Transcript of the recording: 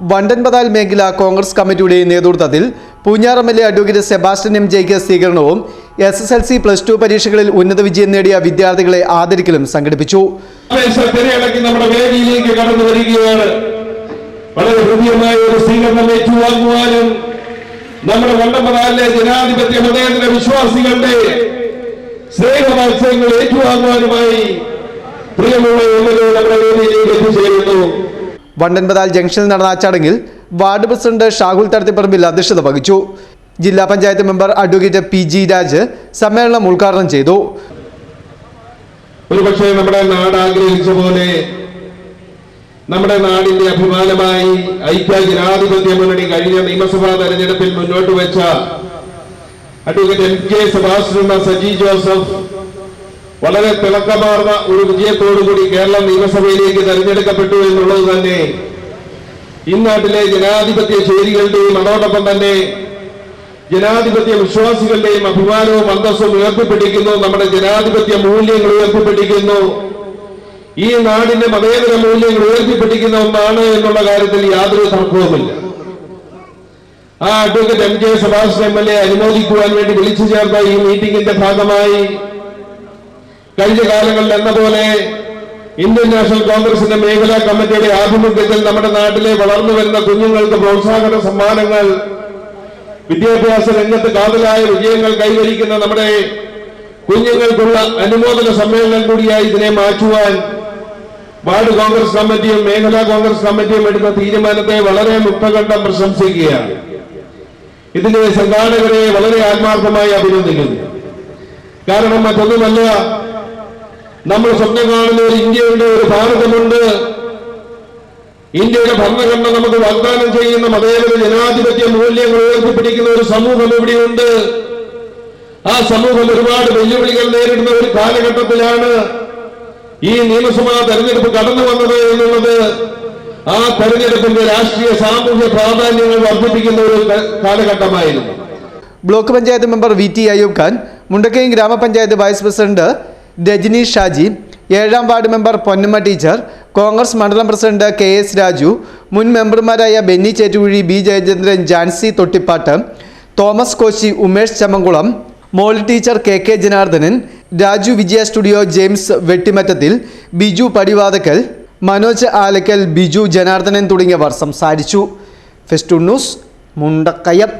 വണ്ടൻപതാൽ മേഖല കോൺഗ്രസ് കമ്മിറ്റിയുടെ നേതൃത്വത്തിൽ പൂഞ്ഞാർ എം.എൽ.എ അഡ്വക്കേറ്റ് സെബാസ്റ്റ്യൻ എം.ജെക്ക് സ്വീകരണവും SSLC +2 പരീക്ഷകളിൽ ഉന്നത വിജയം നേടിയ വിദ്യാർത്ഥികളെ ആദരിക്കലും സംഘടിപ്പിച്ചു. നമ്മുടെ വേദിയിലേക്ക് കടന്നു വരികയാണ്. വളരെ ഹൃദ്യമായ ഒരു സ്വീകരണം ഏറ്റുവാങ്ങുവാനും നമ്മുടെ വണ്ടൻപതാലിലെ ജനാധിപത്യ മതേതര വിശ്വാസികളുടെ സ്നേഹവാത്സല്യങ്ങൾ ഏറ്റുവാങ്ങുവാനുമായി പ്രിയമുള്ള എം.എൽ.എ നമ്മുടെ വേദിയിലേക്ക് എത്തിച്ചേരുന്നു. വണ്ടൻപതാൽ ജംഗ്ഷനിൽ നടന്ന ചടങ്ങിൽ വാർഡ് പ്രസിഡന്റ് ഷാഹുൽ തടത്തിപ്പറമ്പിൽ അധ്യക്ഷത വഹിച്ചു. ജില്ലാ panchayat member advocate PG Raj സമ്മേളനം ഉദ്ഘാടനം ചെയ്തു. ഒരുപക്ഷെ നമ്മുടെ നാട് ആഗ്രഹിച്ച പോലെ നമ്മുടെ നാടിന്റെ അഭിമാനമായി ഐക്യ ജനാധിപത്യ മുന്നണി കഴിഞ്ഞ നിയമസഭാ തെരഞ്ഞെടുപ്പിൽ മുന്നോട്ട് വെച്ച advocate MK Sebastian Saji Joseph വളരെ തിളക്കമാർന്ന ഒരു വിജയത്തോടുകൂടി കേരള നിയമസഭയിലേക്ക് തെരഞ്ഞെടുക്കപ്പെട്ടു എന്നുള്ളത് തന്നെ ഇന്നാട്ടിലെ ജനാധിപത്യ ചേരികളുടെയും അതോടൊപ്പം തന്നെ ജനാധിപത്യ വിശ്വാസികളുടെയും അഭിമാനവും അന്തസ്സും ഉയർത്തിപ്പിടിക്കുന്നു. നമ്മുടെ ജനാധിപത്യ മൂല്യങ്ങൾ ഉയർത്തിപ്പിടിക്കുന്നു. ഈ നാടിന്റെ മതേതര മൂല്യങ്ങൾ ഉയർത്തിപ്പിടിക്കുന്ന ഒന്നാണ് എന്നുള്ള കാര്യത്തിൽ യാതൊരു തർക്കവുമില്ല. ആ അഡ്വക്കേറ്റ് MK സെബാസ്റ്റ്യൻ MLA അനുമോദിക്കുവാൻ വേണ്ടി വിളിച്ചു ചേർത്ത ഈ മീറ്റിംഗിന്റെ ഭാഗമായി കഴിഞ്ഞ കാലങ്ങളിൽ എന്ന പോലെ ഇന്ത്യൻ നാഷണൽ കോൺഗ്രസിന്റെ മേഖലാ കമ്മിറ്റിയുടെ ആഭിമുഖ്യത്തിൽ നമ്മുടെ നാട്ടിലെ വളർന്നു വരുന്ന കുഞ്ഞുങ്ങൾക്ക് പ്രോത്സാഹന സമ്മാനങ്ങൾ, വിദ്യാഭ്യാസ രംഗത്ത് കാതലായ വിജയങ്ങൾ കൈവരിക്കുന്ന നമ്മുടെ കുഞ്ഞുങ്ങൾക്കുള്ള അനുമോദന സമ്മേളനം കൂടിയായി ഇതിനെ മാറ്റുവാൻ വാർഡ് കോൺഗ്രസ് കമ്മിറ്റിയും മേഖലാ കോൺഗ്രസ് കമ്മിറ്റിയും എടുത്ത തീരുമാനത്തെ വളരെ മുക്തകണ്ഠം പ്രശംസിക്കുകയാണ്. ഇതിന്റെ സംഘാടകരെ വളരെ ആത്മാർത്ഥമായി അഭിനന്ദിക്കുന്നു. കാരണം മറ്റൊന്നുമല്ല, നമ്മൾ സ്വപ്നം കാണുന്ന ഒരു ഇന്ത്യയുടെ ഒരു ഭാരതമുണ്ട്. ഇന്ത്യയുടെ ഭരണഘടന നമുക്ക് വാഗ്ദാനം ചെയ്യുന്ന മതേതര ജനാധിപത്യ മൂല്യങ്ങൾ ഉയർത്തിപ്പിടിക്കുന്ന ഒരു സമൂഹം ഇവിടെയുണ്ട്. ആ സമൂഹം ഒരുപാട് വെല്ലുവിളികൾ നേരിടുന്ന ഒരു കാലഘട്ടത്തിലാണ് ഈ നിയമസഭാ തെരഞ്ഞെടുപ്പ് കടന്നു വന്നത് എന്നുള്ളത് ആ തെരഞ്ഞെടുപ്പിന്റെ രാഷ്ട്രീയ സാമൂഹ്യ പ്രാധാന്യങ്ങൾ വർദ്ധിപ്പിക്കുന്ന ഒരു കാലഘട്ടമായിരുന്നു. Block panchayat member VT Ayub Khan, Mundakayam gramapanchayat vice president Rajaneesh Shaji, 7ാം ward member Ponnamma teacher, Congress മണ്ഡലം പ്രസിഡന്റ് KS രാജു, മുൻ മെമ്പർമാരായ Benny Chettukuzhi, B Jayachandran, Jancy Thottippattu, Thomas Koshy, Umesh Chammamkulam, Molly teacher, KK Janardhanan, Raju Vijaya studio, James വെട്ടിമറ്റത്തിൽ, ബിജു പടിവാതക്കൽ, മനോജ് ആലക്കൽ, ബിജു ജനാർദ്ദനൻ തുടങ്ങിയവർ സംസാരിച്ചു. Festoon news, Mundakayam.